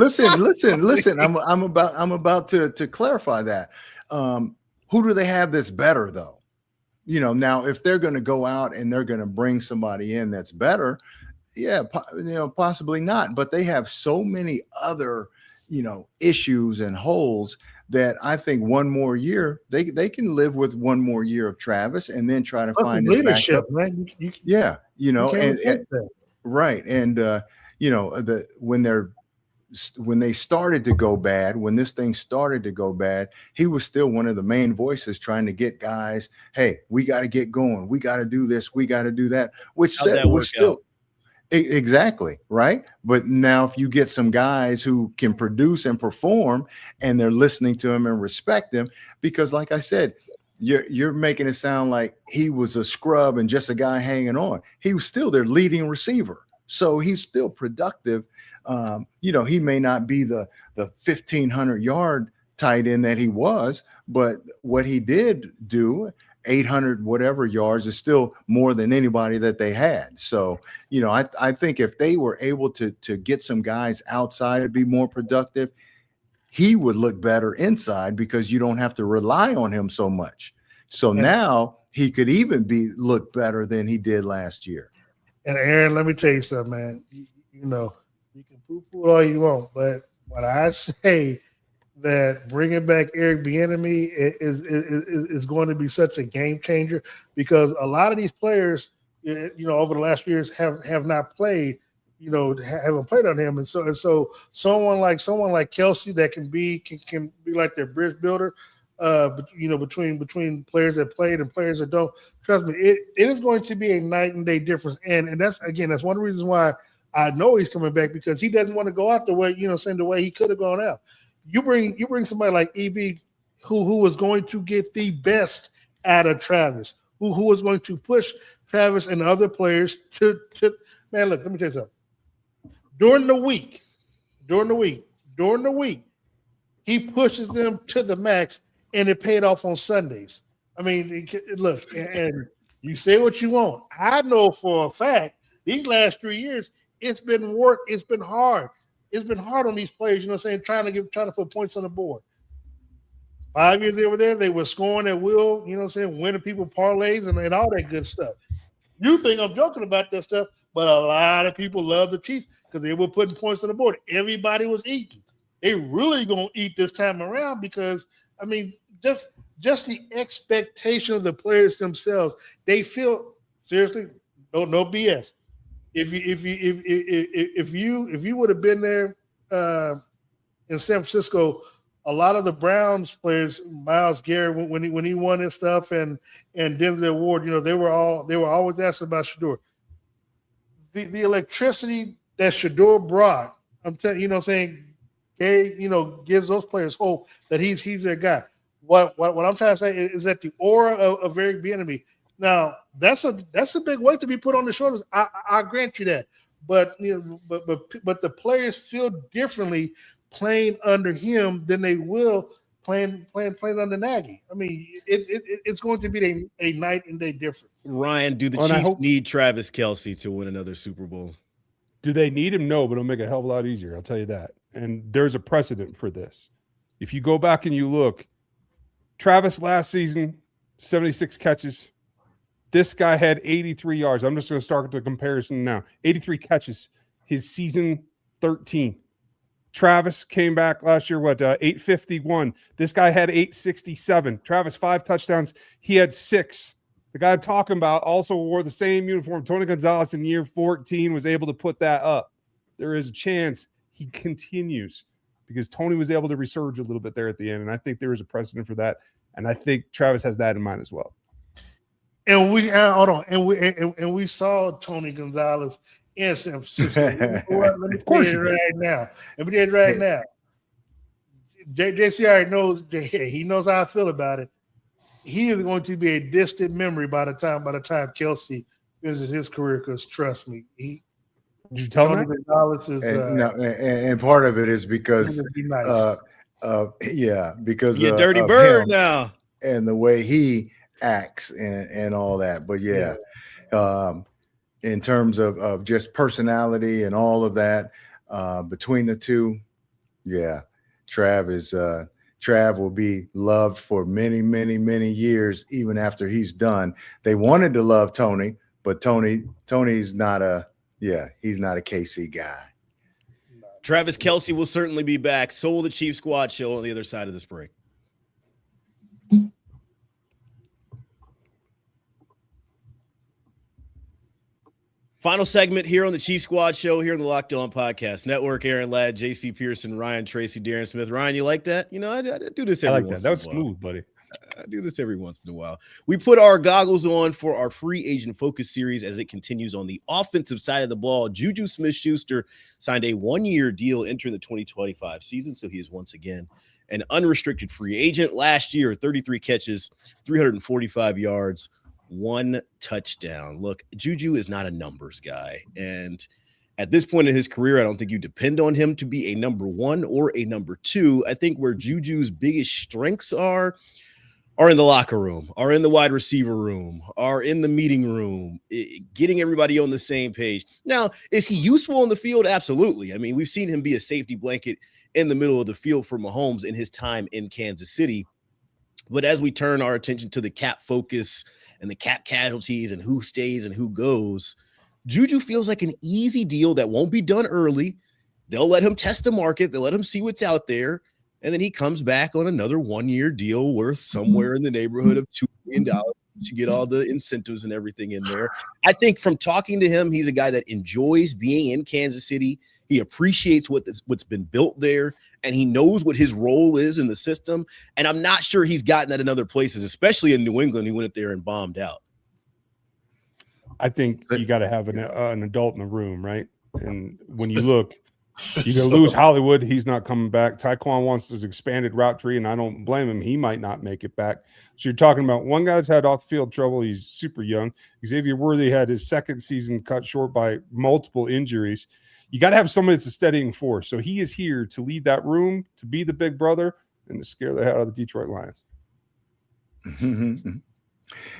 I'm about to clarify that. Who do they have that's better though? Now if they're going to go out and they're going to bring somebody in that's better, yeah, possibly not. But they have so many other, issues and holes that I think one more year they can live with one more year of Travis and then try to find leadership, man. Right. And when they started to go bad, when this thing started to go bad, he was still one of the main voices trying to get guys, hey, we got to get going. We got to do this. We got to do that, which was still exactly right. But now if you get some guys who can produce and perform and they're listening to him and respect him, because like I said, you're making it sound like he was a scrub and just a guy hanging on. He was still their leading receiver. So he's still productive. He may not be the 1,500-yard tight end that he was, but what he did do, 800 whatever yards, is still more than anybody that they had. So, I think if they were able to get some guys outside to be more productive, he would look better inside because you don't have to rely on him so much. So now he could even look better than he did last year. And Aaron, let me tell you something, man. You can poo-poo all you want, but when I say that bringing back Eric Bieniemy is going to be such a game changer, because a lot of these players, over the last few years have not played, haven't played on him, and so someone like Kelce that can be like their bridge builder, between players that played and players that don't. Trust me, it is going to be a night and day difference, and that's one of the reasons why I know he's coming back, because he doesn't want to go out the way the way he could have gone out. You bring somebody like EB, who was going to get the best out of Travis, who was going to push Travis and other players to man. Look, let me tell you something. During the week, he pushes them to the max, and it paid off on Sundays. I mean, look, and you say what you want. I know for a fact these last 3 years, it's been work. It's been hard. It's been hard on these players, trying to put points on the board. 5 years they were there, they were scoring at will, winning people parlays and all that good stuff. You think I'm joking about that stuff, but a lot of people love the Chiefs because they were putting points on the board. Everybody was eating. They really gonna eat this time around because, just the expectation of the players themselves. They feel, seriously, no BS. If you would have been there in San Francisco, a lot of the Browns players, Myles Garrett, when he won his stuff, and Denzel Ward, they were always asking about Shedeur. The electricity that Shedeur brought, I'm telling you, gives those players hope that he's their guy. What I'm trying to say is that the aura of Eric Bieniemy Now that's a big weight to be put on the shoulders. I grant you that, but but the players feel differently playing under him than they will playing under Nagy. I mean, it's going to be a night and day difference. Ryan, do the Chiefs need Travis Kelce to win another Super Bowl? Do they need him? No, but it'll make it a hell of a lot easier. I'll tell you that. And there's a precedent for this. If you go back and you look, Travis last season, 76 catches. This guy had 83 yards. I'm just going to start the comparison now. 83 catches. His season 13. Travis came back last year, 851. This guy had 867. Travis, 5 touchdowns. He had 6. The guy I'm talking about also wore the same uniform. Tony Gonzalez in year 14 was able to put that up. There is a chance he continues because Tony was able to resurge a little bit there at the end, and I think there is a precedent for that, and I think Travis has that in mind as well. And we hold on, and we saw Tony Gonzalez in San Francisco. Let me tell you right now. Let me tell you right now. JC already knows. He knows how I feel about it. He is going to be a distant memory by the time Kelce finishes his career. Because trust me, did you tell me? And part of it is because, because he's a dirty bird now, and the way he acts and all that. But in terms of just personality and all of that, between the two, Trav will be loved for many, many, many years, even after he's done. They wanted to love Tony, but Tony's not he's not a KC guy. Travis Kelce will certainly be back. So will the Chief Squad show on the other side of this break. Final segment here on the Chief Squad show here on the Locked On Podcast Network. Aaron Ladd, JC Pearson, Ryan Tracy, Darren Smith. Ryan, you like that? You know, I do this every once in a while. That was smooth, buddy. I do this every once in a while. We put our goggles on for our free agent focus series as it continues on the offensive side of the ball. Juju Smith-Schuster signed a 1-year deal entering the 2025 season, so he is once again an unrestricted free agent. Last year, 33 catches, 345 yards, 1 touchdown. Look, Juju is not a numbers guy, and at this point in his career, I don't think you depend on him to be a number 1 or a number 2. I think where Juju's biggest strengths are in the locker room, are in the wide receiver room, are in the meeting room, getting everybody on the same page. Now, is he useful on the field? Absolutely. I mean, we've seen him be a safety blanket in the middle of the field for Mahomes in his time in Kansas City. But as we turn our attention to the cap focus and the cap casualties and who stays and who goes, Juju feels like an easy deal that won't be done early. They'll let him test the market. They'll let him see what's out there. And then he comes back on another 1-year deal worth somewhere in the neighborhood of $2 million. You get all the incentives and everything in there. I think from talking to him, he's a guy that enjoys being in Kansas City. He appreciates what's been built there, and he knows what his role is in the system. And I'm not sure he's gotten that in other places, especially in New England. He went there and bombed out. I think you got to have an adult in the room, right? And when you look, you're going to lose Hollywood. He's not coming back. Tyquan wants this expanded route tree, and I don't blame him. He might not make it back. So you're talking about one guy's had off-the-field trouble. He's super young. Xavier Worthy had his second season cut short by multiple injuries. You got to have somebody that's a steadying force. So he is here to lead that room, to be the big brother, and to scare the hell out of the Detroit Lions.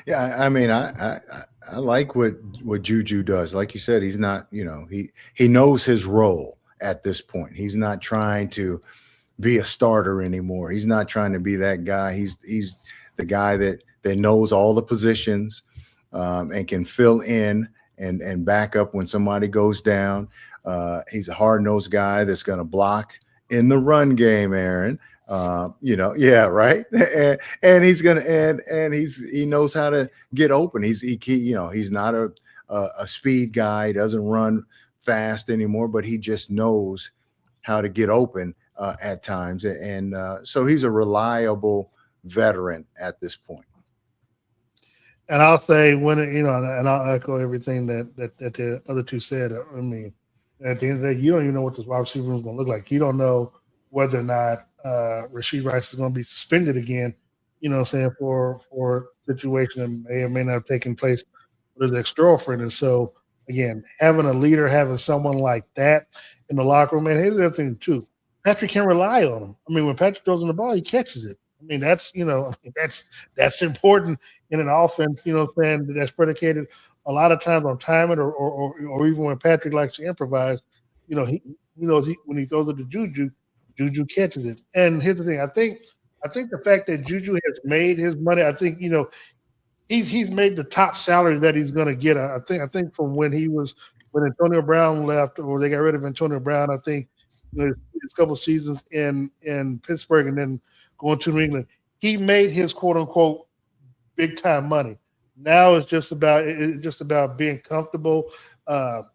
Yeah, I mean, I like what Juju does. Like you said, he's not, he knows his role at this point. He's not trying to be a starter anymore. He's not trying to be that guy. He's the guy that knows all the positions and can fill in and back up when somebody goes down. He's a hard-nosed guy that's going to block in the run game, Aaron. Right. And he's going to and he knows how to get open. He's not a speed guy. He doesn't run fast anymore, but he just knows how to get open at times. And so he's a reliable veteran at this point. And I'll say and I'll echo everything that the other two said. I mean, at the end of the day, you don't even know what this wide receiver room is going to look like. You don't know whether or not Rashee Rice is going to be suspended again you know what I'm saying, for a situation that may or may not have taken place with his ex-girlfriend. And so, again, having a leader, having someone like that in the locker room, and here's the other thing, too. Patrick can rely on him. I mean, when Patrick throws on the ball, he catches it. I mean, that's important in an offense, you know what I'm saying, that's predicated a lot of times on timing or even when Patrick likes to improvise, you know, when he throws it to Juju catches it. And here's the thing. I think the fact that Juju has made his money, I think, you know, he's made the top salary that he's going to get. I think from when Antonio Brown left or they got rid of Antonio Brown, I think, you know, his couple of seasons in Pittsburgh and then going to New England, he made his quote unquote big time money. Now it's just about being comfortable,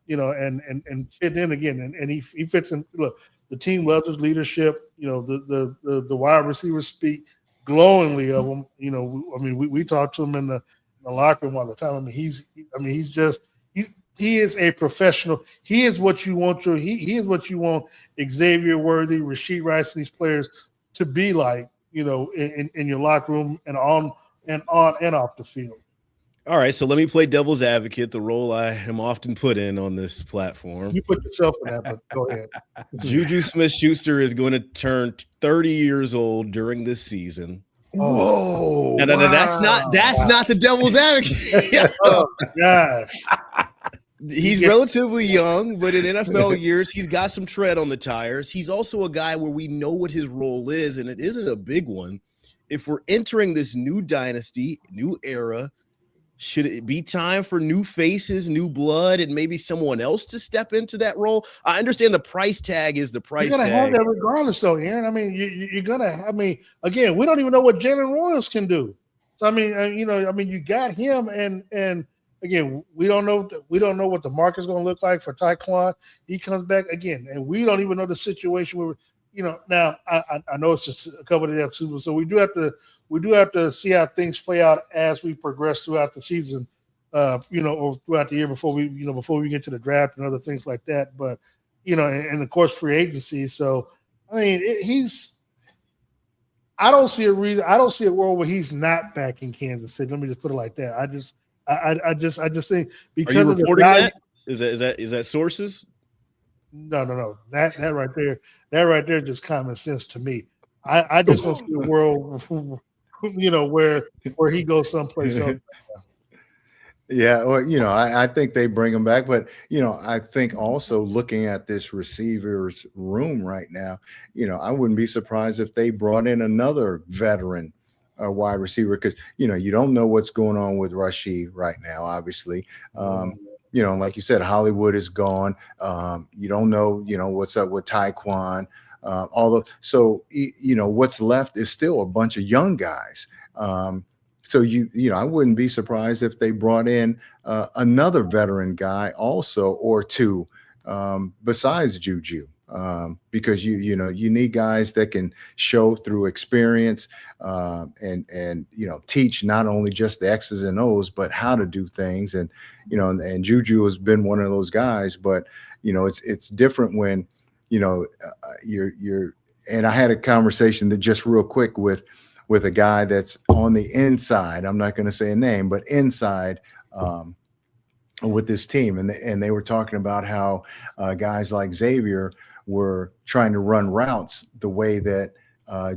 you know, and fitting in again. And he fits in. Look, the team loves his leadership. You know, the wide receivers speak glowingly of him. You know, we talk to him in the locker room all the time. He is a professional. He is what you want he is what you want Xavier Worthy, Rashee Rice, and these players to be like, you know, in your locker room and on and off the field. All right, so let me play devil's advocate, the role I am often put in on this platform. You put yourself in that, but go ahead. Juju Smith-Schuster is going to turn 30 years old during this season. Whoa! No, that's not the devil's advocate. Oh my gosh. He's relatively young, but in NFL years, he's got some tread on the tires. He's also a guy where we know what his role is, and it isn't a big one. If we're entering this new dynasty, new era, should it be time for new faces, new blood, and maybe someone else to step into that role? I understand the price tag is the price tag. You're going to have that regardless, though, Aaron. I mean, you're going to – again, we don't even know what Jalen Royals can do. So, I mean, you got him, and again, we don't know what the market's going to look like for Tyquan. He comes back again, and we don't even know the situation where – you know, now I know it's just a couple of days, so we do have to see how things play out as we progress throughout the season, you know, or throughout the year before we get to the draft and other things like that. But you know, and of course free agency. So I mean, I don't see a reason. I don't see a world where he's not back in Kansas City. Let me just put it like that. I just think because are you of reporting the value, that? Is that sources? No. That right there is just common sense to me. I just don't see a world, you know, where he goes someplace else. Yeah, well, you know, I think they bring him back, but you know, I think also looking at this receivers room right now, you know, I wouldn't be surprised if they brought in another veteran wide receiver because you know you don't know what's going on with Rashee right now, obviously. You know, like you said, Hollywood is gone. You don't know, you know, what's up with Tyquan. So you know, what's left is still a bunch of young guys. So you know, I wouldn't be surprised if they brought in another veteran guy also or two besides Juju. Because you know you need guys that can show through experience and you know teach not only just the X's and O's but how to do things and you know and Juju has been one of those guys, but you know it's different when you know you're and I had a conversation that just real quick with a guy that's on the inside. I'm not going to say a name, but inside. With this team, and they were talking about how guys like Xavier were trying to run routes the way that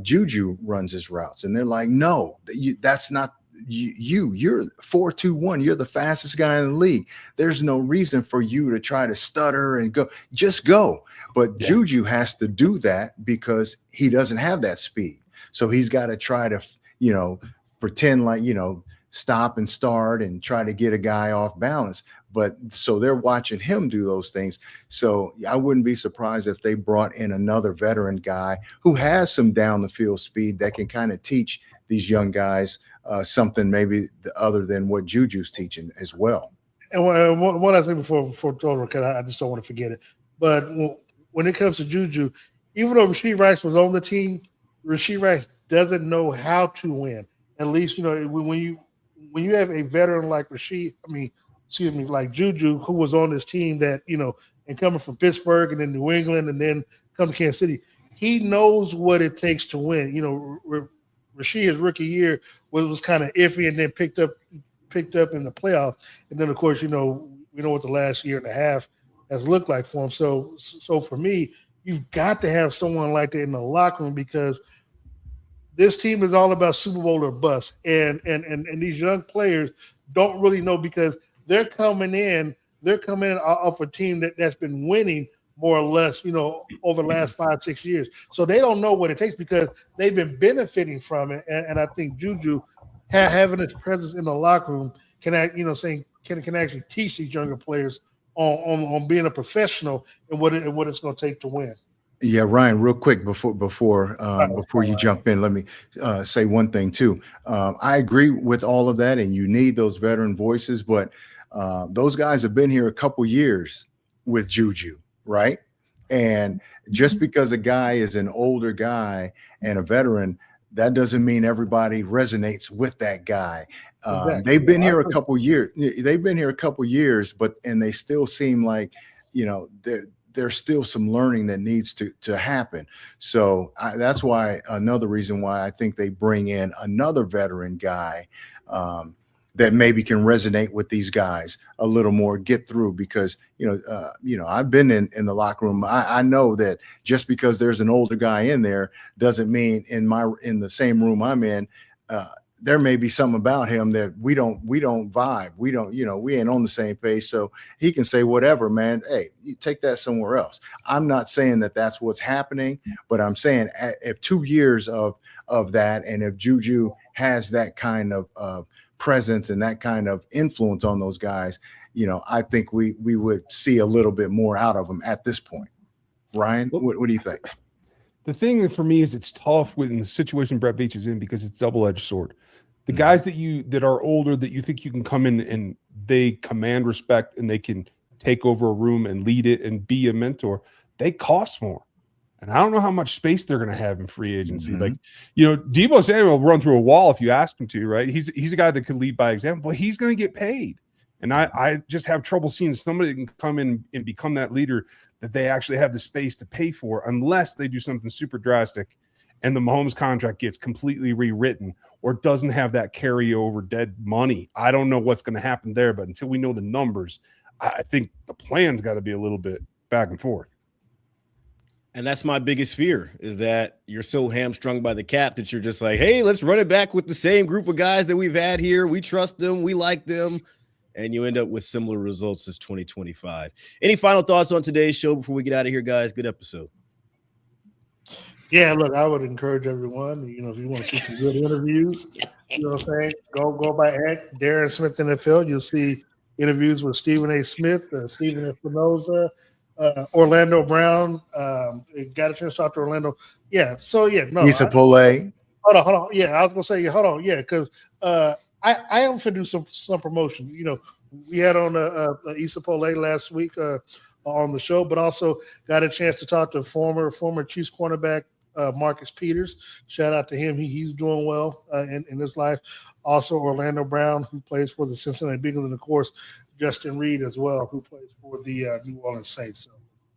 Juju runs his routes, and they're like, "No, that's not you. You're 4.21. You're the fastest guy in the league. There's no reason for you to try to stutter and go. Just go." But Juju has to do that because he doesn't have that speed, so he's got to try to, you know, pretend like, you know, stop and start and try to get a guy off balance. But so they're watching him do those things. So I wouldn't be surprised if they brought in another veteran guy who has some down the field speed that can kind of teach these young guys something maybe other than what Juju's teaching as well. And one last thing before total, because I just don't want to forget it. But when it comes to Juju, even though Rashee Rice was on the team, Rashee Rice doesn't know how to win. At least, you know, when you have a veteran like like Juju, who was on this team that, you know, and coming from Pittsburgh and then New England and then come to Kansas City, he knows what it takes to win. You know, Rashee, his rookie year was kind of iffy, and then picked up in the playoffs. And then, of course, we know what the last year and a half has looked like for him. So for me, you've got to have someone like that in the locker room, because this team is all about Super Bowl or bust. And these young players don't really know, because they're coming in off a team that's been winning more or less, over the last 5-6 years. So they don't know what it takes, because they've been benefiting from it. And I think Juju having his presence in the locker room can actually teach these younger players on being a professional and what it's going to take to win. Yeah, Ryan, real quick before you jump in, let me say one thing too. I agree with all of that, and you need those veteran voices, but those guys have been here a couple years with Juju, right? And just because a guy is an older guy and a veteran, that doesn't mean everybody resonates with that guy. Exactly. They've been here a couple years. And they still seem like, there's still some learning that needs to happen. So that's why another reason why I think they bring in another veteran guy that maybe can resonate with these guys a little more, get through, because, I've been in the locker room. I know that just because there's an older guy in there doesn't mean in the same room I'm in, there may be something about him that we don't vibe. We ain't on the same page. So he can say whatever, man. Hey, you take that somewhere else. I'm not saying that that's what's happening, but I'm saying if 2 years of that, and if Juju has that kind of presence and that kind of influence on those guys, I think we would see a little bit more out of them at this point. Ryan, what do you think? The thing for me is it's tough in the situation Brett Veach is in, because it's double-edged sword. The guys that are older, that you think you can come in and they command respect and they can take over a room and lead it and be a mentor, they cost more. And I don't know how much space they're going to have in free agency. Mm-hmm. Like, Deebo Samuel will run through a wall if you ask him to, right? He's a guy that could lead by example, but he's going to get paid. And I just have trouble seeing somebody that can come in and become that leader that they actually have the space to pay for, unless they do something super drastic and the Mahomes contract gets completely rewritten or doesn't have that carryover dead money. I don't know what's going to happen there, but until we know the numbers, I think the plan's got to be a little bit back and forth. And that's my biggest fear, is that you're so hamstrung by the cap that you're just like, hey, let's run it back with the same group of guys that we've had here. We trust them. We like them. And you end up with similar results as 2025. Any final thoughts on today's show before we get out of here, guys? Good episode. Yeah, look, I would encourage everyone, if you want to see some good interviews, you know what I'm saying, go by Darren Smith NFL. You'll see interviews with Stephen A. Smith, Stephen Espinoza, Orlando Brown. Got a chance to talk to Orlando. Yeah, so yeah, no. Issa Pole. Hold on. Yeah, I was gonna say, hold on. Yeah, because I am to do some promotion. We had on Issa Pole last week on the show, but also got a chance to talk to former Chiefs cornerback Marcus Peters. Shout out to him. He's doing well in his life. Also Orlando Brown, who plays for the Cincinnati Bengals, and of course Justin Reed as well, who plays for the New Orleans Saints. So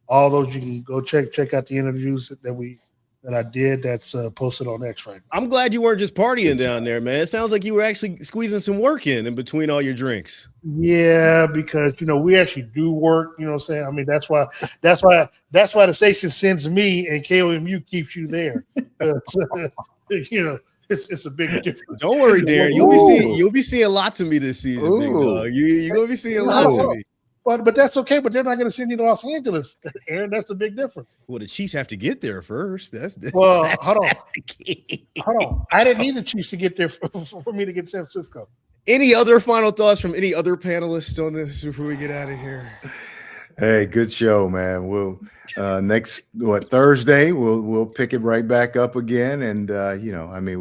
all those, you can go check out the interviews that I did. That's posted on X right now. I'm glad you weren't just partying down there, man. It sounds like you were actually squeezing some work in between all your drinks. Yeah, because we actually do work. You know what I'm saying? I mean, that's why the station sends me, and KOMU keeps you there. It's a big difference. Don't worry, Darren. You'll be seeing lots of me this season, big dog. You're gonna be seeing lots of me. But that's okay. But they're not going to send you to Los Angeles, Aaron. That's the big difference. Well, the Chiefs have to get there first. Hold on. That's the key. Hold on. I didn't need the Chiefs to get there for me to get to San Francisco. Any other final thoughts from any other panelists on this before we get out of here? Hey, good show, man. We'll Thursday we'll pick it right back up again, and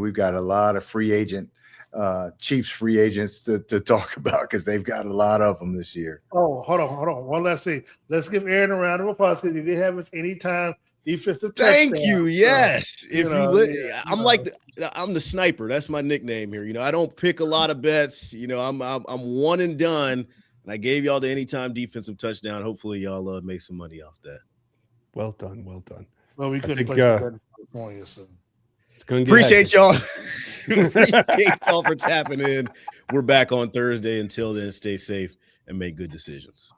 we've got a lot of Chiefs free agents to talk about, because they've got a lot of them this year. Oh, hold on. One last thing. Let's give Aaron a round of applause. He did have his anytime defensive touchdown. Thank you. Yes. I'm the sniper. That's my nickname here. I don't pick a lot of bets. I'm one and done. And I gave y'all the anytime defensive touchdown. Hopefully y'all make some money off that. Well done. Well, we couldn't play California, so it's going to appreciate y'all. Appreciate y'all for tapping in. We're back on Thursday. Until then, stay safe and make good decisions.